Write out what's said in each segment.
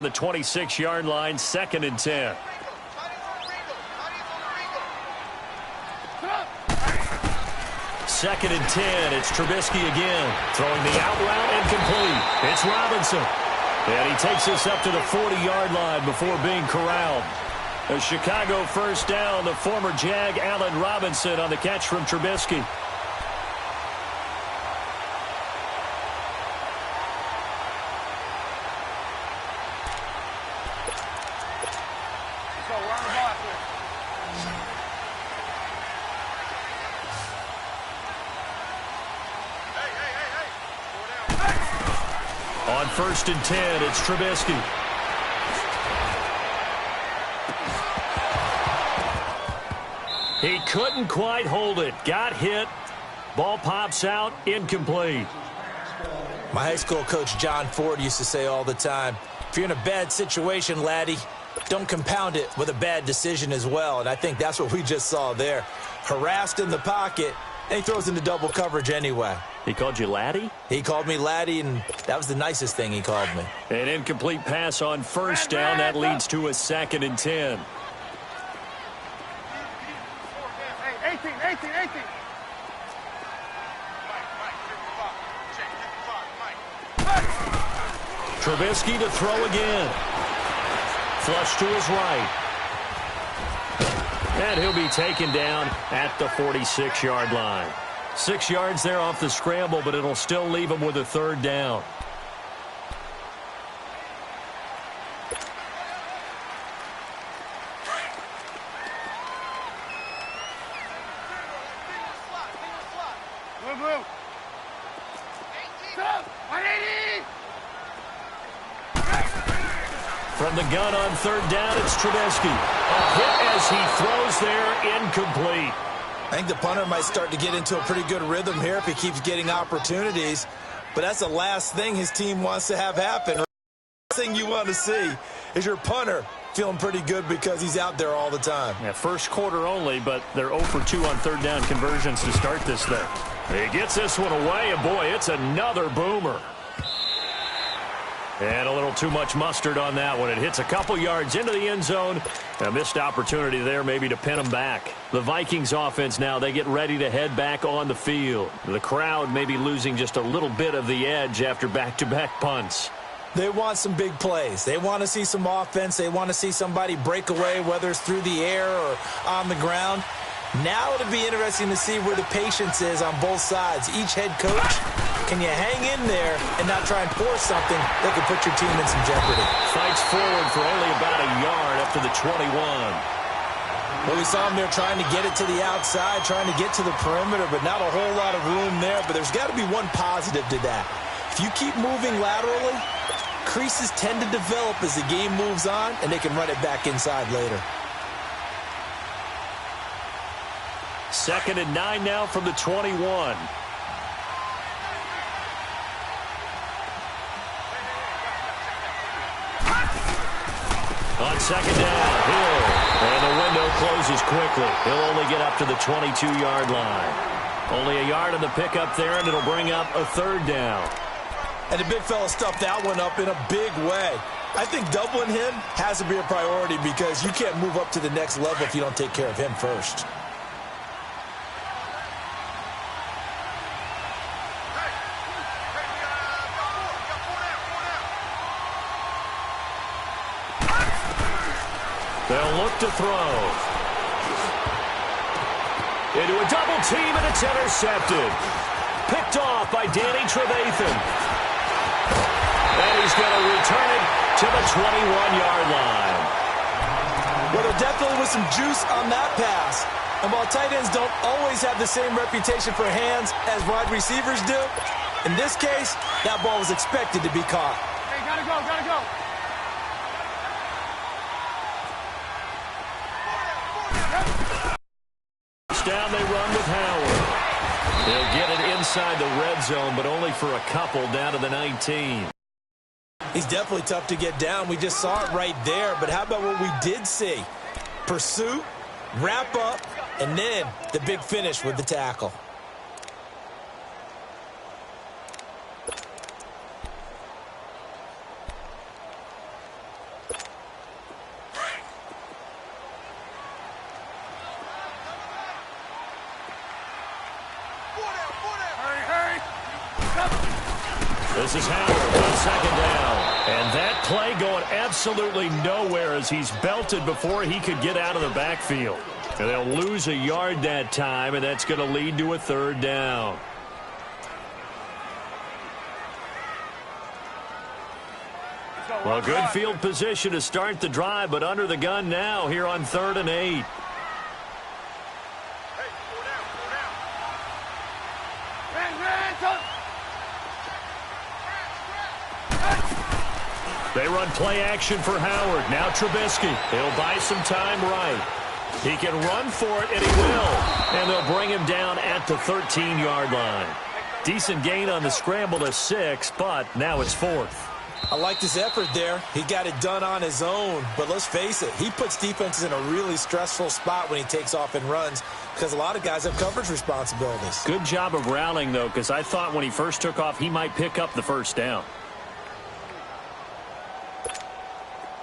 The 26-yard line, 2nd and 10. Second and 10. It's Trubisky again. Throwing the out route and complete. It's Robinson. And he takes us up to the 40-yard line before being corralled. A Chicago first down. The former Jag, Allen Robinson, on the catch from Trubisky. On 1st and 10, it's Trubisky. He couldn't quite hold it. Got hit. Ball pops out. Incomplete. My high school coach, John Ford, used to say all the time, if you're in a bad situation, laddie, don't compound it with a bad decision as well. And I think that's what we just saw there. Harassed in the pocket, and he throws into double coverage anyway. He called you laddie? He called me laddie, and that was the nicest thing he called me. An incomplete pass on 1st down. That leads to a 2nd and 10. 18. Trubisky to throw again. Flush to his right. And he'll be taken down at the 46-yard line. 6 yards there off the scramble, but it'll still leave him with a 3rd down. Move. 180. From the gun on 3rd down, it's Trubisky. A hit as he throws there, incomplete. I think the punter might start to get into a pretty good rhythm here if he keeps getting opportunities. But that's the last thing his team wants to have happen. The last thing you want to see is your punter feeling pretty good because he's out there all the time. Yeah, first quarter only, but they're 0 for 2 on 3rd down conversions to start this thing. He gets this one away, and boy, it's another boomer. And a little too much mustard on that one. It hits a couple yards into the end zone. A missed opportunity there maybe to pin him back. The Vikings offense now, they get ready to head back on the field. The crowd may be losing just a little bit of the edge after back-to-back punts. They want some big plays. They want to see some offense. They want to see somebody break away, whether it's through the air or on the ground. Now it'll be interesting to see where the patience is on both sides. Each head coach, can you hang in there and not try and force something that could put your team in some jeopardy? Fights forward for only about a yard up to the 21. Well, we saw him there trying to get it to the outside, trying to get to the perimeter, but not a whole lot of room there. But there's got to be one positive to that. If you keep moving laterally, creases tend to develop as the game moves on, and they can run it back inside later. 2nd and 9 now from the 21. On 2nd down, Hill. And the window closes quickly. He'll only get up to the 22-yard line. Only a yard on the pickup there, and it'll bring up a 3rd down. And the big fella stuffed that one up in a big way. I think doubling him has to be a priority because you can't move up to the next level if you don't take care of him first. They'll look to throw. Into a double team, and it's intercepted. Picked off by Danny Trevathan. And he's going to return it to the 21-yard line. Well, there definitely was some juice on that pass. And while tight ends don't always have the same reputation for hands as wide receivers do, in this case, that ball was expected to be caught. Hey, gotta go. Down they run with Howard. They'll get it inside the red zone, but only for a couple down to the 19. He's definitely tough to get down. We just saw it right there. But how about what we did see? Pursuit, wrap up, and then the big finish with the tackle. This is Howard on second down. And that play going absolutely nowhere as he's belted before he could get out of the backfield. And they'll lose a yard that time, and that's going to lead to a third down. Well, good field position to start the drive, but under the gun now here on 3rd and 8. They run play action for Howard. Now Trubisky. He'll buy some time right. He can run for it, and he will. And they'll bring him down at the 13-yard line. Decent gain on the scramble to 6, but now it's 4th. I like this effort there. He got it done on his own. But let's face it, he puts defenses in a really stressful spot when he takes off and runs because a lot of guys have coverage responsibilities. Good job of rallying, though, because I thought when he first took off, he might pick up the first down.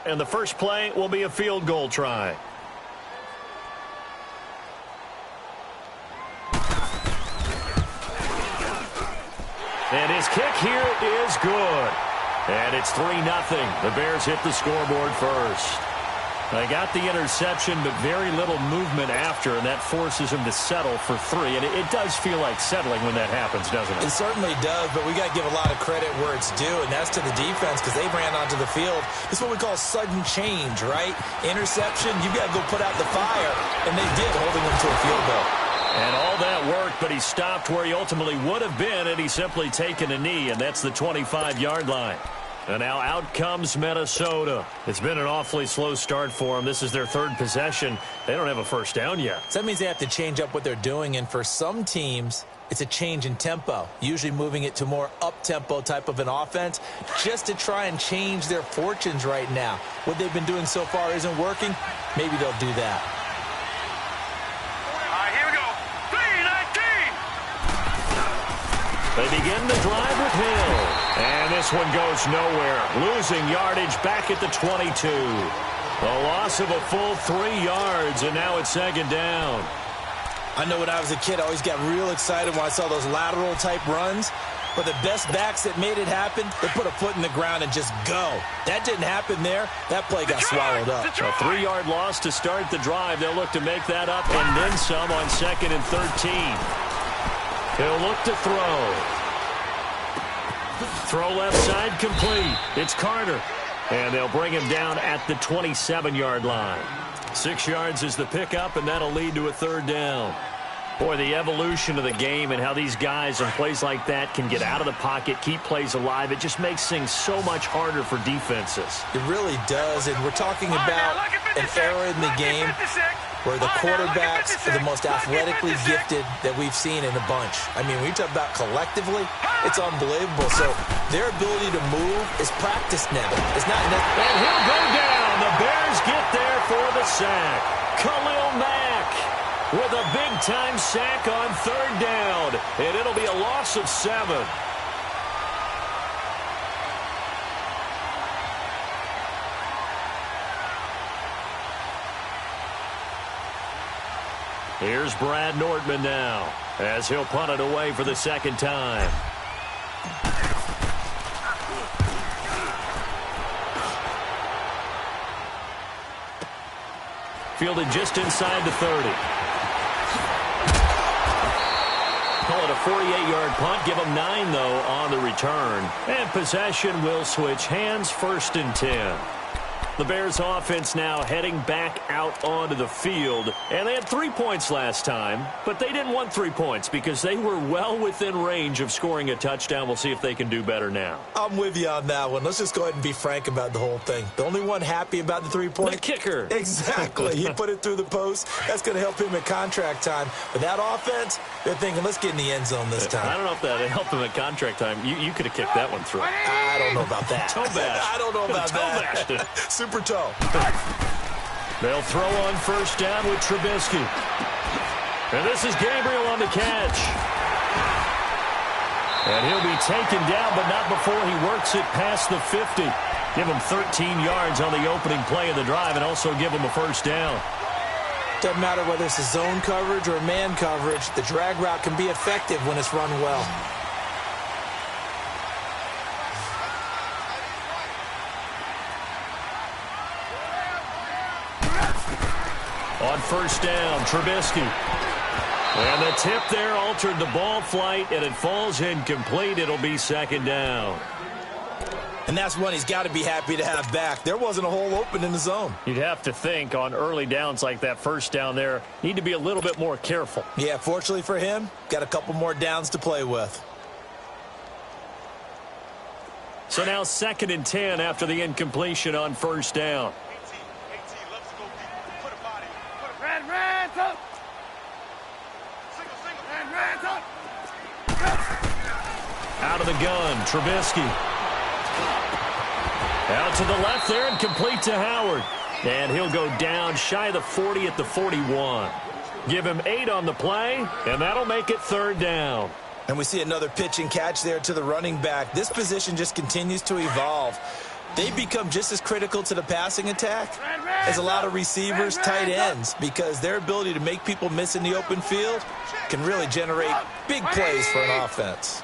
And the first play will be a field goal try. And his kick here is good. And it's 3-0. The Bears hit the scoreboard first. They got the interception, but very little movement after, and that forces him to settle for 3. And it does feel like settling when that happens, doesn't it? It certainly does, but we got to give a lot of credit where it's due, and that's to the defense because they ran onto the field. It's what we call sudden change, right? Interception, you got to go put out the fire, and they did, holding them to a field goal. And all that worked, but he stopped where he ultimately would have been, and he's simply taken a knee, and that's the 25-yard line. And now out comes Minnesota. It's been an awfully slow start for them. This is their 3rd possession. They don't have a first down yet. So that means they have to change up what they're doing, and for some teams, it's a change in tempo, usually moving it to more up-tempo type of an offense just to try and change their fortunes right now. What they've been doing so far isn't working. Maybe they'll do that. Here we go. 3-19. They begin the drive with Hill. And this one goes nowhere. Losing yardage back at the 22. A loss of a full 3 yards, and now it's 2nd down. I know when I was a kid, I always got real excited when I saw those lateral-type runs. But the best backs that made it happen, they put a foot in the ground and just go. That didn't happen there. That play got swallowed up. A 3-yard loss to start the drive. They'll look to make that up and then some on 2nd and 13. He'll look to throw. Throw left side complete. It's Carter. And they'll bring him down at the 27-yard line. 6 yards is the pickup, and that'll lead to a 3rd down. Boy, the evolution of the game and how these guys on plays like that can get out of the pocket, keep plays alive, it just makes things so much harder for defenses. It really does, and we're talking about an era in the game where the quarterbacks are the most athletically gifted that we've seen in a bunch. I mean, when you talk about collectively, it's unbelievable. So their ability to move is practiced now. It's not. And he'll go down. The Bears get there for the sack. Khalil Mack with a big-time sack on 3rd down. And it'll be a loss of 7. Here's Brad Nordman now as he'll punt it away for the 2nd time. Fielded just inside the 30. Call it a 48-yard punt. Give them 9, though, on the return. And possession will switch hands. 1st and 10. The Bears offense now heading back out onto the field. And they had 3 points last time, but they didn't want 3 points because they were well within range of scoring a touchdown. We'll see if they can do better now. I'm with you on that one. Let's just go ahead and be frank about the whole thing. The only one happy about the 3-point? The kicker. Exactly. He put it through the post. That's going to help him at contract time. But that offense, they're thinking, let's get in the end zone this time. I don't know if that helped him at contract time. You could have kicked that one through. I don't know about that. Toe bash. I don't know about that. Super toe. They'll throw on 1st down with Trubisky. And this is Gabriel on the catch. And he'll be taken down, but not before he works it past the 50. Give him 13 yards on the opening play of the drive and also give him a 1st down. Doesn't matter whether it's a zone coverage or man coverage, the drag route can be effective when it's run well. On first down, Trubisky. And the tip there altered the ball flight, and it falls incomplete. It'll be second down. And that's one he's got to be happy to have back. There wasn't a hole open in the zone. You'd have to think on early downs like that first down there, need to be a little bit more careful. Yeah, fortunately for him, got a couple more downs to play with. So now 2nd and 10 after the incompletion on first down. Out of the gun, Trubisky. Out to the left there and complete to Howard. And he'll go down shy of the 40 at the 41. Give him 8 on the play, and that'll make it 3rd down. And we see another pitch and catch there to the running back. This position just continues to evolve. They've become just as critical to the passing attack as a lot of receivers, tight ends, because their ability to make people miss in the open field can really generate big plays for an offense.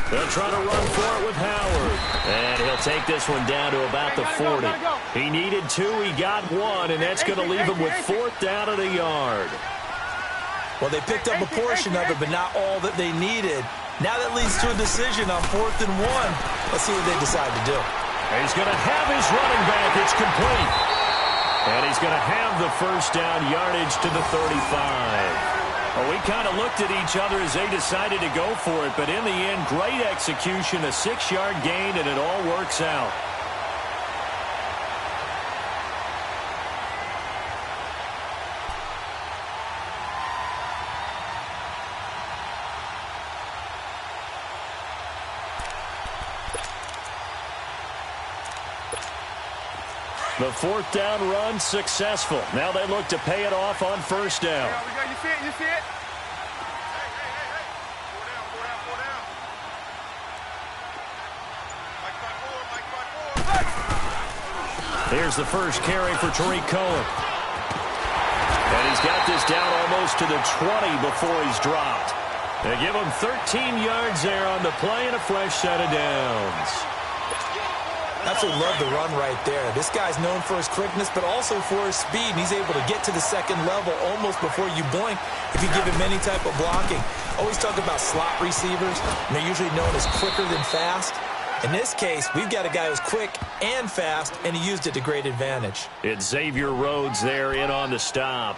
They'll try to run for it with Howard. And he'll take this one down to about the 40. He needed 2, he got 1, and that's going to leave him with 4th down at a yard. Well, they picked up a portion of it, but not all that they needed. Now that leads to a decision on 4th and 1. Let's see what they decide to do. He's going to have his running back. It's complete. And he's going to have the first down yardage to the 35. Well, we kind of looked at each other as they decided to go for it, but in the end, great execution, a 6-yard gain, and it all works out. The 4th down run successful. Now they look to pay it off on first down. You see it? You see it? Here's the first carry for Tariq Cohen. And he's got this down almost to the 20 before he's dropped. They give him 13 yards there on the play and a fresh set of downs. Absolutely love the run right there. This guy's known for his quickness, but also for his speed. And he's able to get to the second level almost before you blink if you give him any type of blocking. Always talk about slot receivers, and they're usually known as quicker than fast. In this case, we've got a guy who's quick and fast, and he used it to great advantage. It's Xavier Rhodes there in on the stop.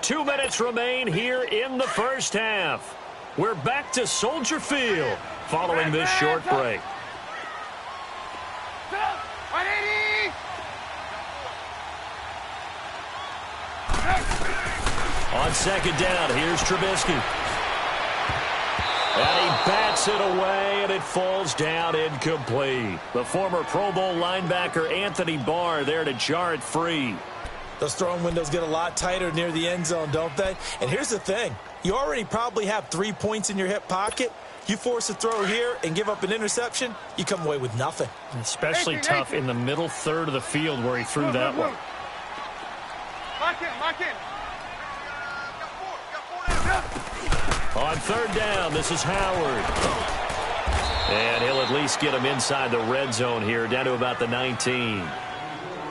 2 minutes remain here in the first half. We're back to Soldier Field following this short break. On second down, here's Trubisky. And he bats it away, and it falls down incomplete. The former Pro Bowl linebacker Anthony Barr there to jar it free. Those throwing windows get a lot tighter near the end zone, don't they? And here's the thing. You already probably have 3 points in your hip pocket. You force a throw here and give up an interception, you come away with nothing. Especially tough in the middle third of the field where he threw that one. Lock in. On third down, this is Howard. And he'll at least get him inside the red zone here, down to about the 19.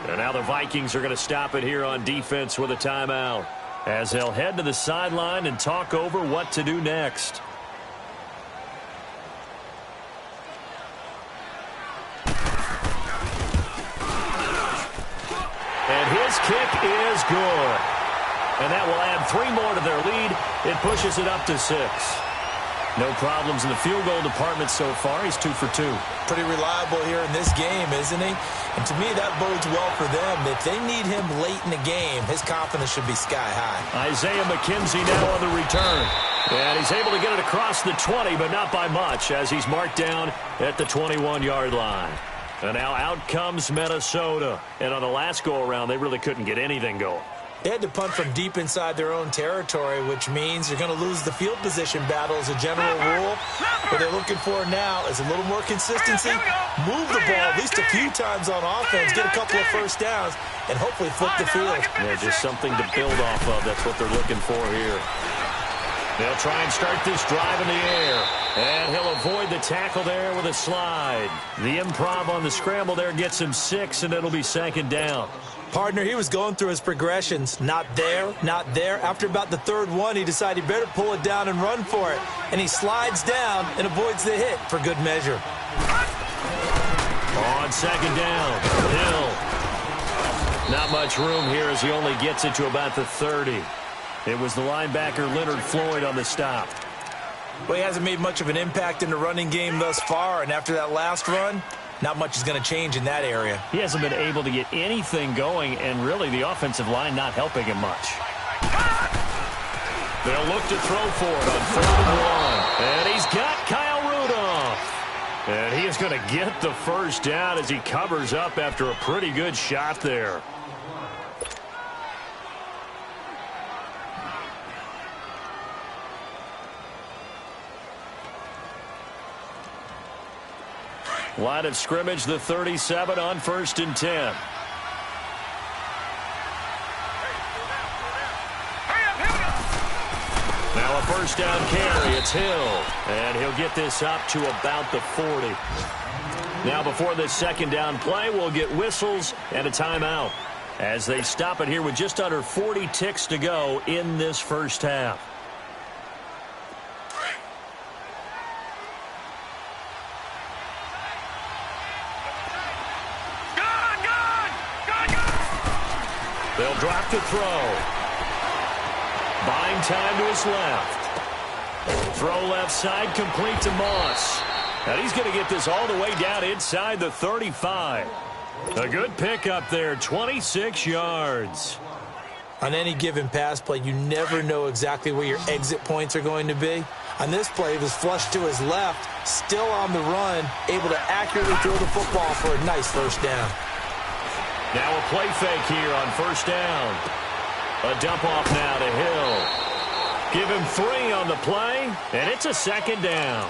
And now the Vikings are going to stop it here on defense with a timeout, as they'll head to the sideline and talk over what to do next. And his kick is good. And that will add 3 more to their lead. It pushes it up to 6. No problems in the field goal department so far. He's 2 for 2. Pretty reliable here in this game, isn't he? And to me, that bodes well for them. If they need him late in the game, his confidence should be sky high. Isaiah McKenzie now on the return. And he's able to get it across the 20, but not by much, as he's marked down at the 21-yard line. And now out comes Minnesota. And on the last go-around, they really couldn't get anything going. They had to punt from deep inside their own territory, which means you're going to lose the field position battle as a general rule. What they're looking for now is a little more consistency, move the ball at least a few times on offense, get a couple of first downs, and hopefully flip the field. Yeah, just something to build off of. That's what they're looking for here. They'll try and start this drive in the air. And he'll avoid the tackle there with a slide. The improv on the scramble there gets him 6, and it'll be 2nd down. Partner, he was going through his progressions. Not there, not there. After about the 3rd one, he decided he better pull it down and run for it. And he slides down and avoids the hit for good measure. On 2nd down, Hill. Not much room here as he only gets it to about the 30. It was the linebacker Leonard Floyd on the stop. Well, he hasn't made much of an impact in the running game thus far, and after that last run, not much is going to change in that area. He hasn't been able to get anything going, and really the offensive line not helping him much. They'll look to throw for it on 3rd and 1. And he's got Kyle Rudolph. And he is going to get the 1st down as he covers up after a pretty good shot there. Line of scrimmage, the 37 on 1st and 10. Now a 1st down carry. It's Hill. And he'll get this up to about the 40. Now before this 2nd down play, we'll get whistles and a timeout as they stop it here with just under 40 ticks to go in this 1st half. They'll drop to throw. Buying time to his left. Throw left side, complete to Moss. And he's going to get this all the way down inside the 35. A good pickup there, 26 yards. On any given pass play, you never know exactly where your exit points are going to be. On this play, it was flushed to his left, still on the run, able to accurately throw the football for a nice 1st down. Now a play fake here on 1st down. A dump off now to Hill. Give him 3 on the play, and it's a 2nd down.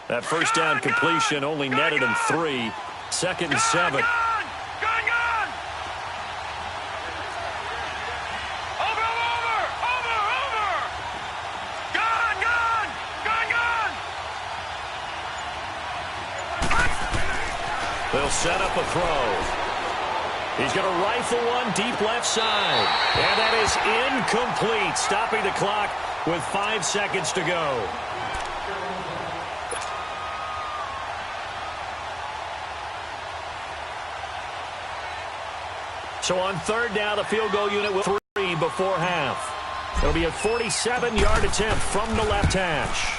That 1st down completion only netted him 3. 2nd and 7. They'll set up a throw. He's going to rifle one deep left side. And that is incomplete, stopping the clock with 5 seconds to go. So on 3rd down, the field goal unit with 3 before half. It'll be a 47-yard attempt from the left hash.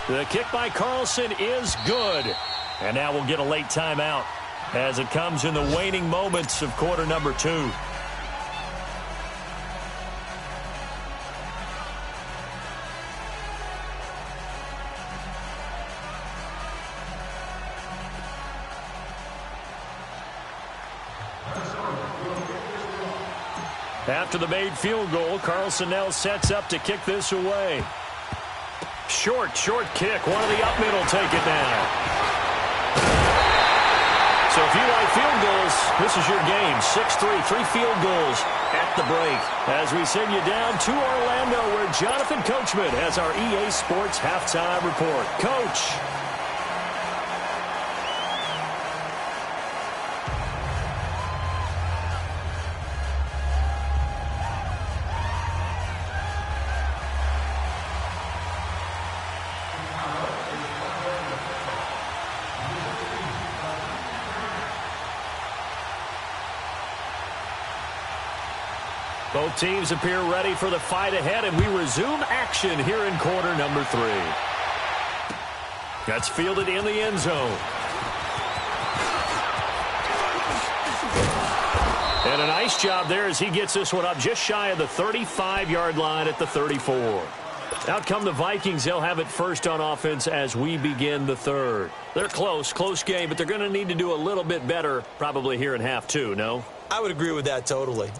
The kick by Carlson is good. And now we'll get a late timeout as it comes in the waning moments of quarter number 2. After the made field goal, Carlson now sets up to kick this away. Short kick. One of the up mid will take it now. So if you like field goals, this is your game. 6-3, 3 field goals at the break. As we send you down to Orlando, where Jonathan Coachman has our EA Sports halftime report. Coach. Both teams appear ready for the fight ahead, and we resume action here in quarter number 3. That's fielded in the end zone. And a nice job there as he gets this one up just shy of the 35-yard line at the 34. Out come the Vikings. They'll have it first on offense as we begin the 3rd. They're close game, but they're going to need to do a little bit better probably here in half 2, no? I would agree with that totally.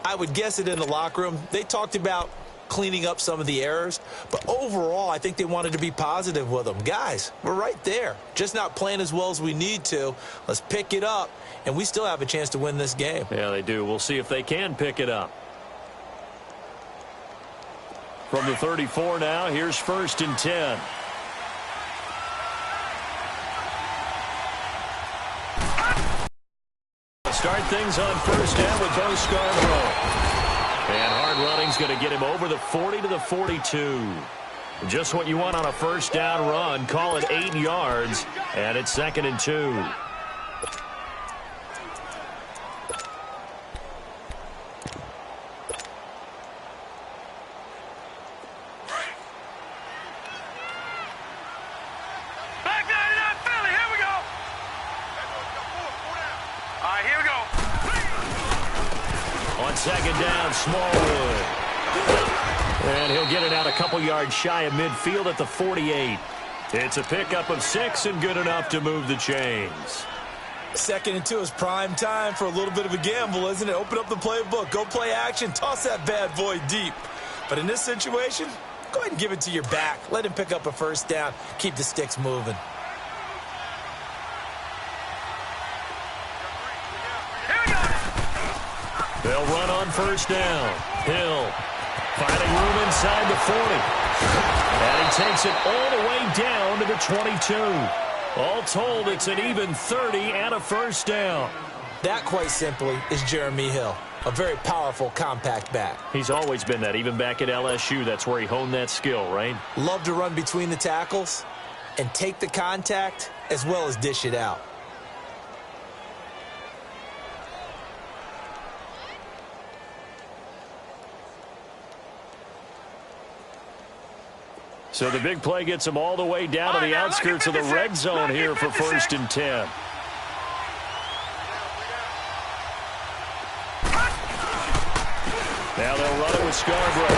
I would guess it in the locker room. They talked about cleaning up some of the errors, but overall, I think they wanted to be positive with them. Guys, we're right there, just not playing as well as we need to. Let's pick it up, and we still have a chance to win this game. Yeah, they do. We'll see if they can pick it up. From the 34 now, here's 1st and 10. Start things on 1st down with Bo Scarborough. And hard running's going to get him over the 40 to the 42. Just what you want on a 1st down run. Call it 8 yards, and it's 2nd and 2. On 2nd down, Smallwood. And he'll get it out a couple yards shy of midfield at the 48. It's a pickup of 6 and good enough to move the chains. 2nd and 2 is prime time for a little bit of a gamble, isn't it? Open up the playbook, go play action, toss that bad boy deep. But in this situation, go ahead and give it to your back. Let him pick up a 1st down, keep the sticks moving. They'll run on 1st down. Hill finding room inside the 40. And he takes it all the way down to the 22. All told, it's an even 30 and a 1st down. That, quite simply, is Jeremy Hill. A very powerful, compact back. He's always been that, even back at LSU. That's where he honed that skill, right? Love to run between the tackles and take the contact as well as dish it out. So the big play gets him all the way down to the outskirts of the red zone here for 1st and 10. Now they'll run it with Scarborough.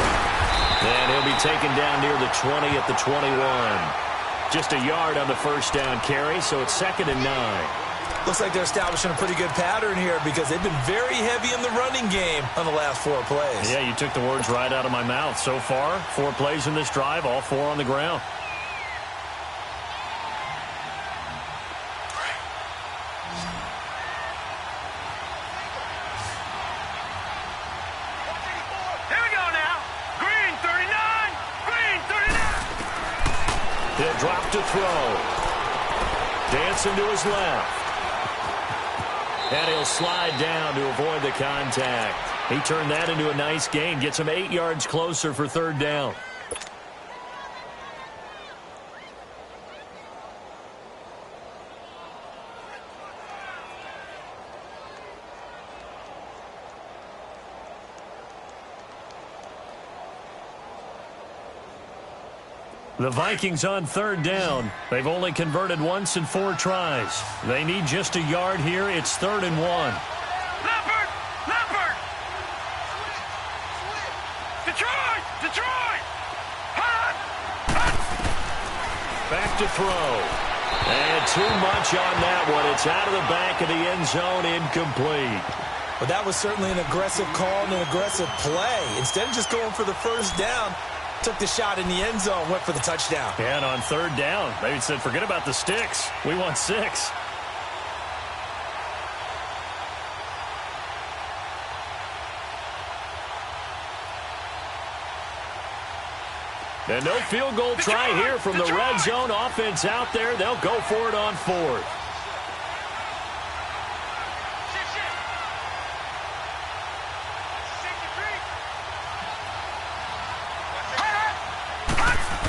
And he'll be taken down near the 20 at the 21. Just a yard on the 1st down carry, so it's 2nd and 9. Looks like they're establishing a pretty good pattern here because they've been very heavy in the running game on the last 4 plays. Yeah, you took the words right out of my mouth. So far, 4 plays in this drive, all 4 on the ground. Here we go now. Green 39. Green 39. He'll drop to throw. Dancing to his left. And he'll slide down to avoid the contact. He turned that into a nice gain. Gets him 8 yards closer for 3rd down. The Vikings on 3rd down. They've only converted once in 4 tries. They need just a yard here. It's 3rd and 1. Leopard! Leopard! Detroit! Detroit! Hot! Hot! Back to throw. And too much on that one. It's out of the back of the end zone, incomplete. But that was certainly an aggressive call and an aggressive play. Instead of just going for the 1st down, took the shot in the end zone, went for the touchdown. And on 3rd down, they said, forget about the sticks. We want 6. And no field goal try here from the red zone. Offense out there. They'll go for it on 4th.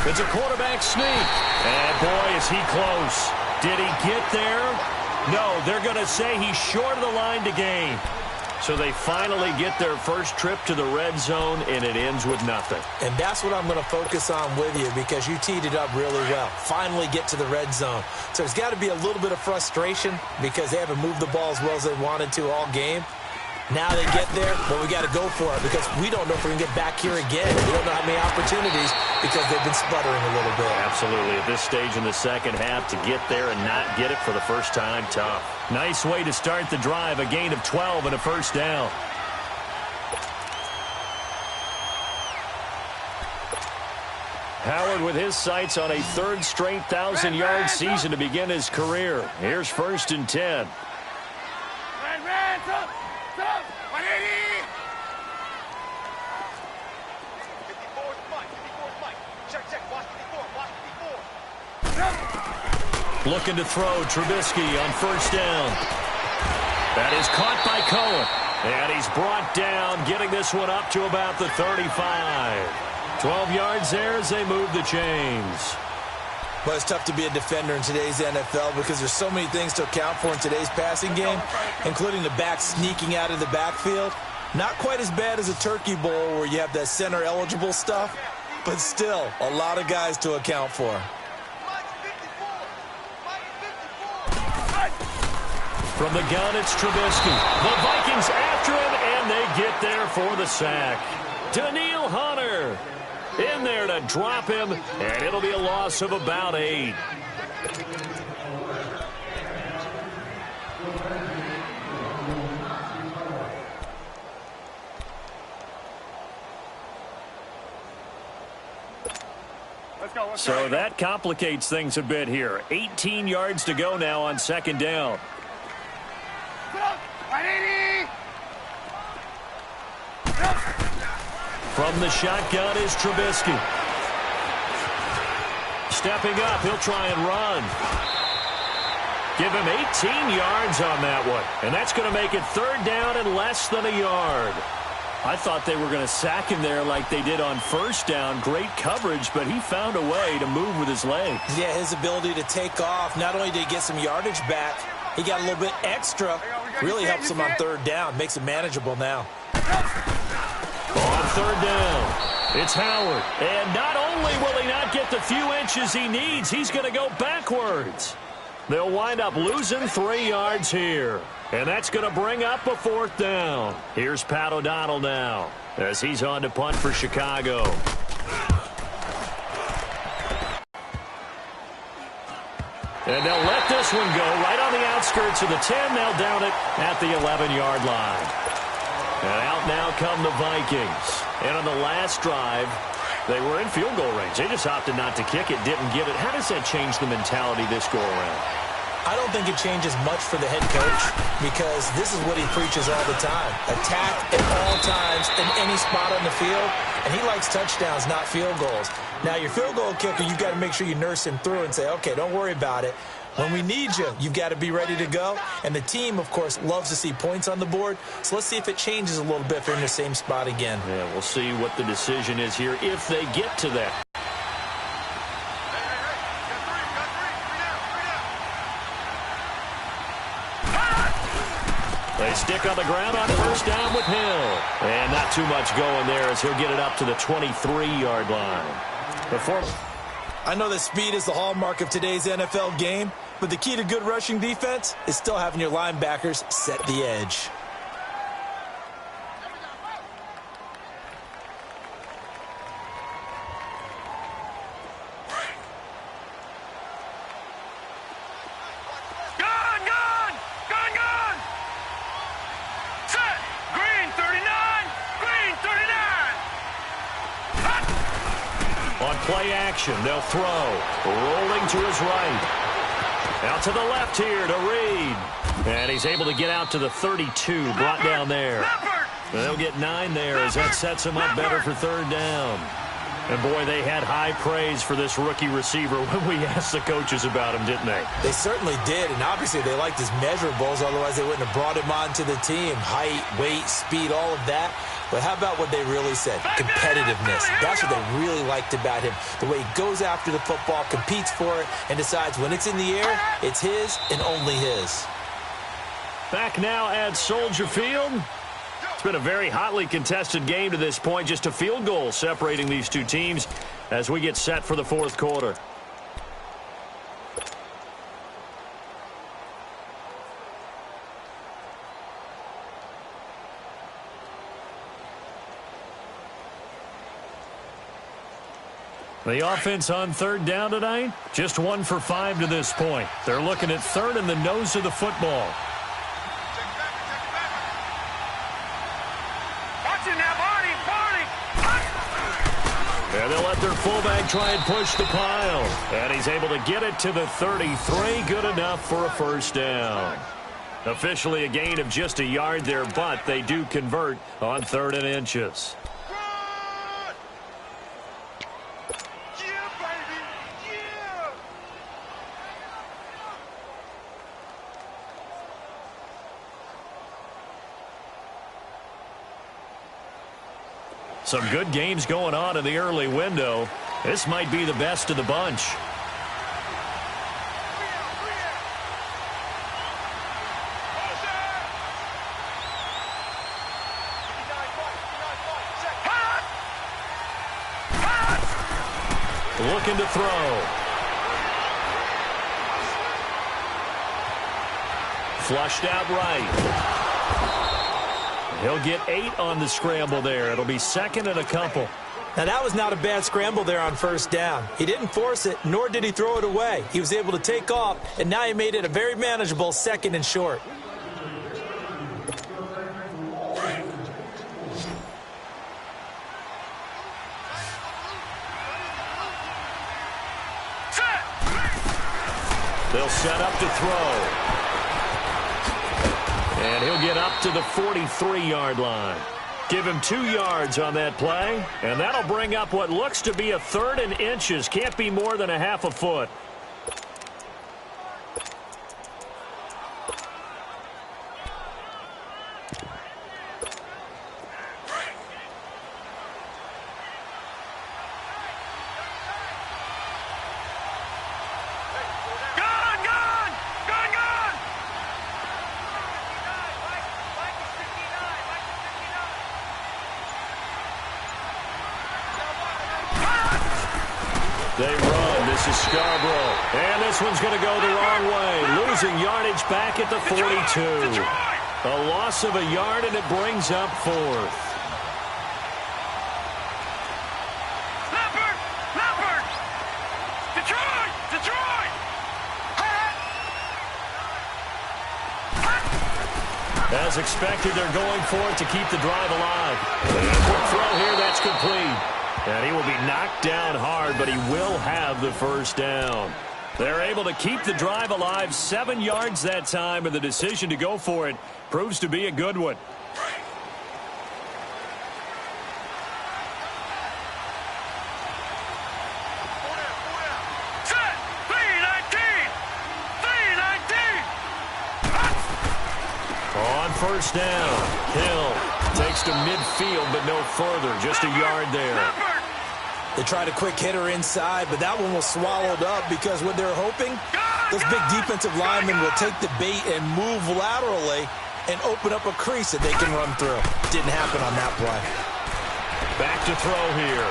It's a quarterback sneak. And boy, is he close. Did he get there? No, they're going to say he's short of the line to gain. So they finally get their first trip to the red zone, and it ends with nothing. And that's what I'm going to focus on with you because you teed it up really well. Finally get to the red zone. So there's got to be a little bit of frustration because they haven't moved the ball as well as they wanted to all game. Now they get there, but we got to go for it because we don't know if we're going to get back here again. We don't know how many opportunities because they've been sputtering a little bit. Absolutely. At this stage in the second half, to get there and not get it for the first time, tough. Nice way to start the drive, a gain of 12 and a first down. Howard with his sights on a third straight 1,000-yard season to begin his career. Here's 1st and 10. Looking to throw Trubisky on 1st down. That is caught by Cohen. And he's brought down, getting this one up to about the 35. 12 yards there as they move the chains. But it's tough to be a defender in today's NFL because there's so many things to account for in today's passing game, including the back sneaking out of the backfield. Not quite as bad as a turkey bowl where you have that center-eligible stuff, but still a lot of guys to account for. From the gun, it's Trubisky. The Vikings after him, and they get there for the sack. Daniil Hunter in there to drop him, and it'll be a loss of about 8. So that complicates things a bit here. 18 yards to go now on 2nd down. From the shotgun is Trubisky. Stepping up, he'll try and run. Give him 18 yards on that one. And that's going to make it 3rd down and less than a yard. I thought they were going to sack him there like they did on 1st down. Great coverage, but he found a way to move with his legs. Yeah, his ability to take off. Not only did he get some yardage back, he got a little bit extra. Really helps him on 3rd down. Makes it manageable now. On 3rd down, it's Howard. And not only will he not get the few inches he needs, he's going to go backwards. They'll wind up losing 3 yards here. And that's going to bring up a 4th down. Here's Pat O'Donnell now as he's on to punt for Chicago. And they'll let this one go right on the outskirts of the 10. They'll down it at the 11-yard line. And out now come the Vikings. And on the last drive, they were in field goal range. They just opted not to kick it, didn't get it. How does that change the mentality this go-around? I don't think it changes much for the head coach because this is what he preaches all the time. Attack at all times in any spot on the field, and he likes touchdowns, not field goals. Now, your field goal kicker, you've got to make sure you nurse him through and say, okay, don't worry about it. When we need you, you've got to be ready to go. And the team, of course, loves to see points on the board. So let's see if it changes a little bit if they're in the same spot again. Yeah, we'll see what the decision is here if they get to that. They stick on the ground on 1st down with Hill. And not too much going there as he'll get it up to the 23-yard line. I know that speed is the hallmark of today's NFL game, but the key to good rushing defense is still having your linebackers set the edge. Play action. They'll throw. Rolling to his right. Out to the left here to Reed. And he's able to get out to the 32. Brought down there. They'll get 9 there as that sets him up better for 3rd down. And, boy, they had high praise for this rookie receiver when we asked the coaches about him, didn't they? They certainly did, and obviously they liked his measurables. Otherwise, they wouldn't have brought him onto the team. Height, weight, speed, all of that. But how about what they really said? Competitiveness. That's what they really liked about him. The way he goes after the football, competes for it, and decides when it's in the air, it's his and only his. Back now at Soldier Field. It's been a very hotly contested game to this point. Just a field goal separating these two teams as we get set for the 4th quarter. The offense on 3rd down tonight, just 1 for 5 to this point. They're looking at 3rd and the nose of the football. And they'll let their fullback try and push the pile. And he's able to get it to the 33. Good enough for a first down. Officially a gain of just a yard there, but they do convert on 3rd and inches. Yeah, baby. Yeah. Some good games going on in the early window. This might be the best of the bunch. Looking to throw. Flushed out right. He'll get 8 on the scramble there. It'll be 2nd and a couple. Now, that was not a bad scramble there on 1st down. He didn't force it, nor did he throw it away. He was able to take off, and now he made it a very manageable 2nd and short. They'll set up to throw. And he'll get up to the 43-yard line. Give him 2 yards on that play, and that'll bring up what looks to be a 3rd and inches. Can't be more than a half a foot. They run. This is Scarborough. And this one's going to go the wrong way. Losing yardage back at the 42. A loss of a yard, and it brings up 4th. Leopard! Detroit! As expected, they're going for it to keep the drive alive. And a quick throw here, that's complete. And he will be knocked down hard, but he will have the first down. They're able to keep the drive alive, 7 yards that time, and the decision to go for it proves to be a good one. Set! 3-19! On first down, Hill takes to midfield, but no further, just a yard there. They tried a quick hitter inside, but that one was swallowed up because what they're hoping, those big defensive linemen will take the bait and move laterally and open up a crease that they can run through. Didn't happen on that play. Back to throw here.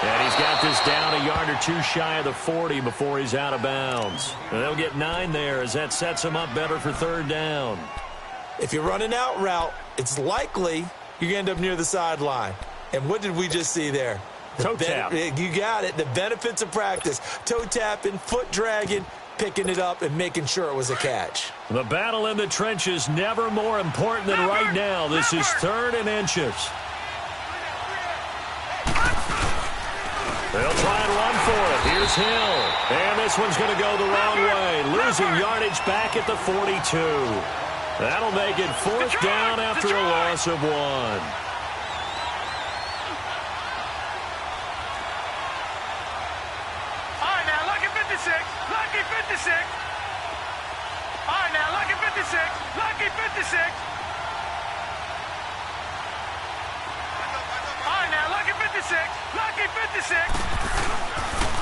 And he's got this down a yard or 2 shy of the 40 before he's out of bounds. And they'll get 9 there as that sets him up better for 3rd down. If you're running out route, it's likely you're going to end up near the sideline. And what did we just see there? Toe tap. You got it. The benefits of practice. Toe tapping, foot dragging, picking it up, and making sure it was a catch. The battle in the trenches never more important than right now. This is 3rd and inches. They'll try and run for it. Here's Hill. And this one's going to go the wrong way. Losing yardage back at the 42. That'll make it 4th down after a loss of 1. Lucky 56. All right, now, lucky 56. Lucky 56. All right, now, lucky 56. Lucky 56.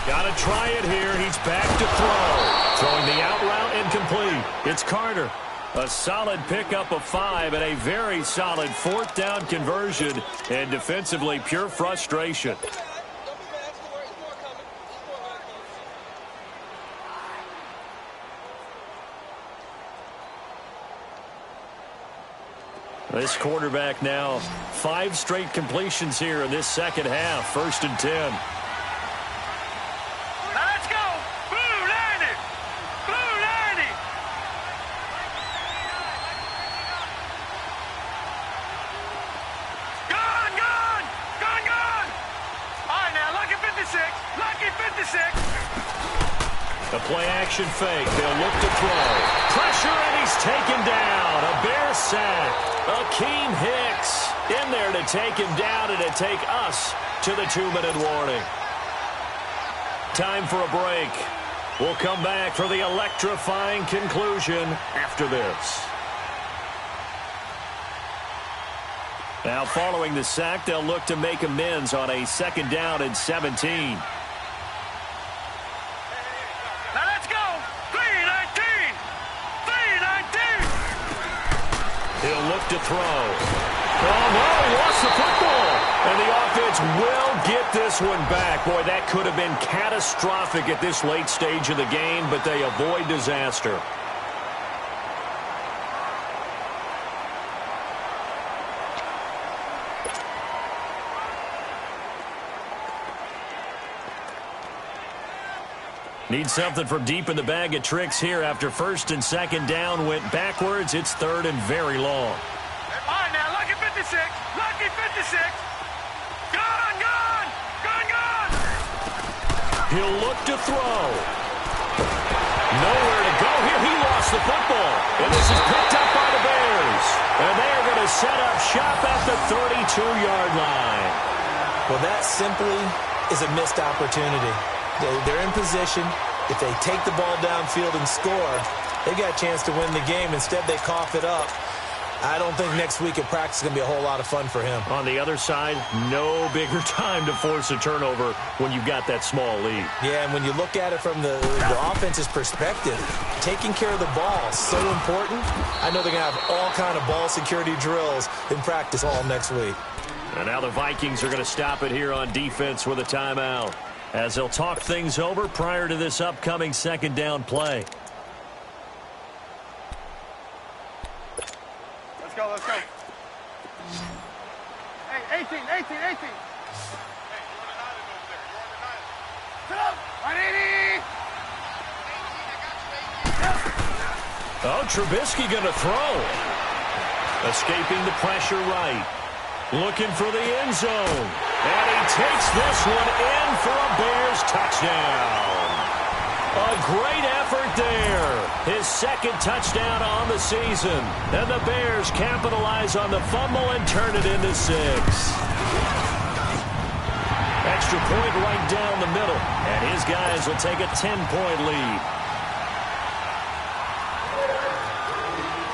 Got to try it here. He's back to throw. Throwing the out route incomplete. It's Carter. A solid pickup of 5 and a very solid 4th down conversion. And defensively, pure frustration. This quarterback now 5 straight completions here in this second half. 1st and 10. Let's go. Blue 90. Blue 90. Gone. All right, now, lucky 56. Play action fake. They'll look to throw. Pressure, and he's taken down. A Bear sack. Akeem Hicks in there to take him down and to take us to the 2-minute warning. Time for a break. We'll come back for the electrifying conclusion after this. Now, following the sack, they'll look to make amends on a 2nd down and 17. Now let's go. 3-19. 3-19. He'll look to throw. Oh, no, he lost the football. And the offense will get this one back. Boy, that could have been catastrophic at this late stage of the game, but they avoid disaster. Need something from deep in the bag of tricks here after 1st and 2nd down went backwards. It's 3rd and very long. All right, now, lucky 56. Lucky 56. Gone, gone. Gone, gone. He'll look to throw. Nowhere to go here. He lost the football. And this is picked up by the Bears. And they are going to set up shop at the 32-yard line. Well, that simply is a missed opportunity. They're in position. If they take the ball downfield and score, they've got a chance to win the game. Instead, they cough it up. I don't think next week at practice is going to be a whole lot of fun for him. On the other side, no bigger time to force a turnover when you've got that small lead. Yeah, and when you look at it from the offense's perspective, taking care of the ball is so important. I know they're going to have all kind of ball security drills in practice all next week. And now the Vikings are going to stop it here on defense with a timeout, as they'll talk things over prior to this upcoming 2nd down play. Let's go, let's go. Hey, 18, 18, 18. Hey, you're on the 180. Oh, Trubisky going to throw. Escaping the pressure right. Looking for the end zone. And he takes this one in for a Bears touchdown. A great effort there. His 2nd touchdown on the season. And the Bears capitalize on the fumble and turn it into 6. Extra point right down the middle. And his guys will take a 10-point lead.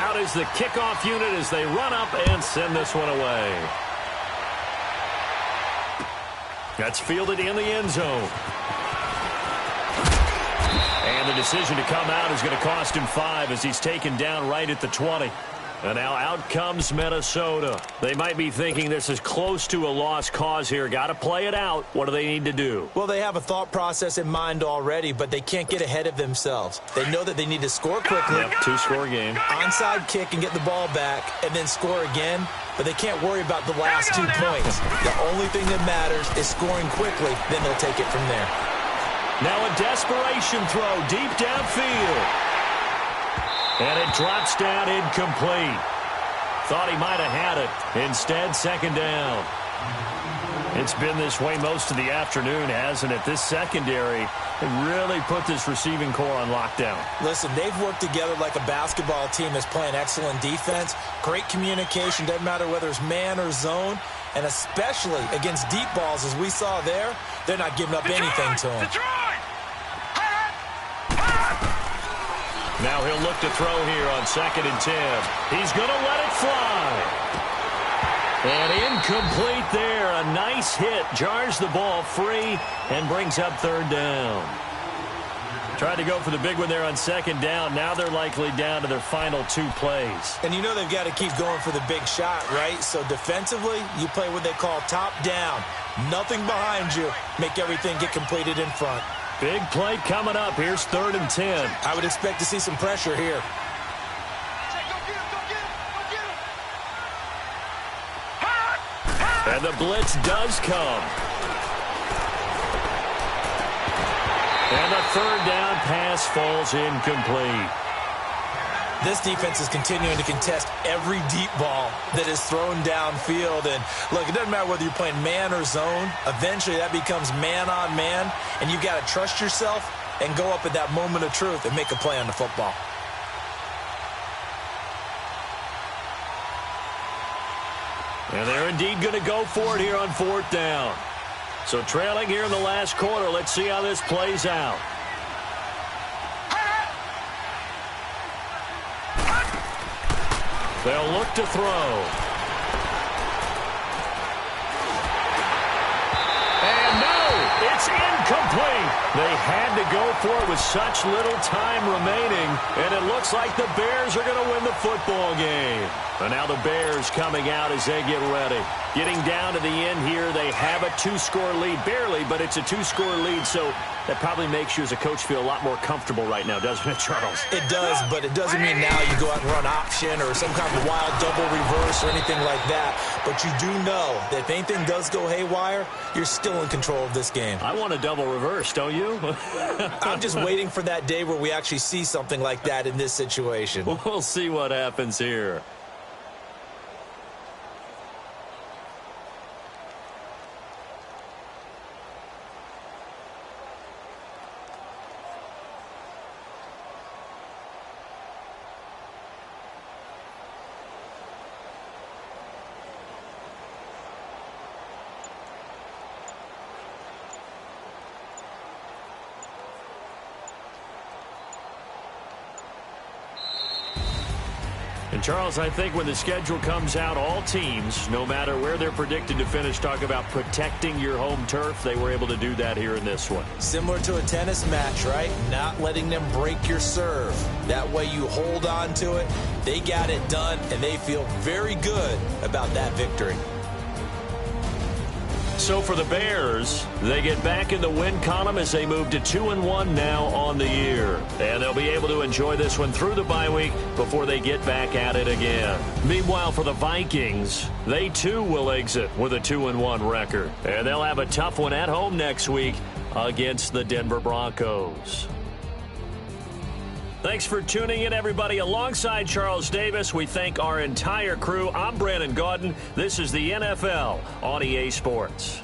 Out is the kickoff unit as they run up and send this one away. That's fielded in the end zone. And the decision to come out is going to cost him 5 as he's taken down right at the 20. And now out comes Minnesota. They might be thinking this is close to a lost cause here. Got to play it out. What do they need to do? Well, they have a thought process in mind already, but they can't get ahead of themselves. They know that they need to score quickly. Yep, 2-score game. Onside kick and get the ball back and then score again. But they can't worry about the last 2 points. The only thing that matters is scoring quickly. Then they'll take it from there. Now a desperation throw deep downfield. And it drops down incomplete. Thought he might have had it. Instead, 2nd down. It's been this way most of the afternoon, hasn't it? This secondary really put this receiving core on lockdown. Listen, they've worked together like a basketball team that's playing excellent defense. Great communication. Doesn't matter whether it's man or zone. And especially against deep balls, as we saw there, they're not giving up anything to them. Now he'll look to throw here on 2nd and 10. He's going to let it fly. And incomplete there. A nice hit. Jars the ball free and brings up 3rd down. Tried to go for the big one there on 2nd down. Now they're likely down to their final 2 plays. And you know they've got to keep going for the big shot, right? So defensively, you play what they call top down. Nothing behind you. Make everything get completed in front. Big play coming up. Here's 3rd and 10. I would expect to see some pressure here. And the blitz does come. And the 3rd down pass falls incomplete. This defense is continuing to contest every deep ball that is thrown downfield. And look, it doesn't matter whether you're playing man or zone. Eventually that becomes man on man. And you've got to trust yourself and go up at that moment of truth and make a play on the football. And they're indeed going to go for it here on 4th down. So trailing here in the last quarter. Let's see how this plays out. They'll look to throw. And no, it's incomplete. They had to go for it with such little time remaining, and it looks like the Bears are going to win the football game. And now the Bears coming out as they get ready. Getting down to the end here, they have a 2-score lead. Barely, but it's a 2-score lead, so that probably makes you as a coach feel a lot more comfortable right now, doesn't it, Charles? It does, but it doesn't mean now you go out and run option or some kind of wild double reverse or anything like that. But you do know that if anything does go haywire, you're still in control of this game. I want a double reverse, don't you? I'm just waiting for that day where we actually see something like that in this situation. We'll see what happens here. And, Charles, I think when the schedule comes out, all teams, no matter where they're predicted to finish, talk about protecting your home turf. They were able to do that here in this one. Similar to a tennis match, right? Not letting them break your serve. That way you hold on to it. They got it done, and they feel very good about that victory. So for the Bears, they get back in the win column as they move to 2-1 now on the year. And they'll be able to enjoy this one through the bye week before they get back at it again. Meanwhile, for the Vikings, they too will exit with a 2-1 record. And they'll have a tough one at home next week against the Denver Broncos. Thanks for tuning in, everybody. Alongside Charles Davis, we thank our entire crew. I'm Brandon Gaudin. This is the NFL on EA Sports.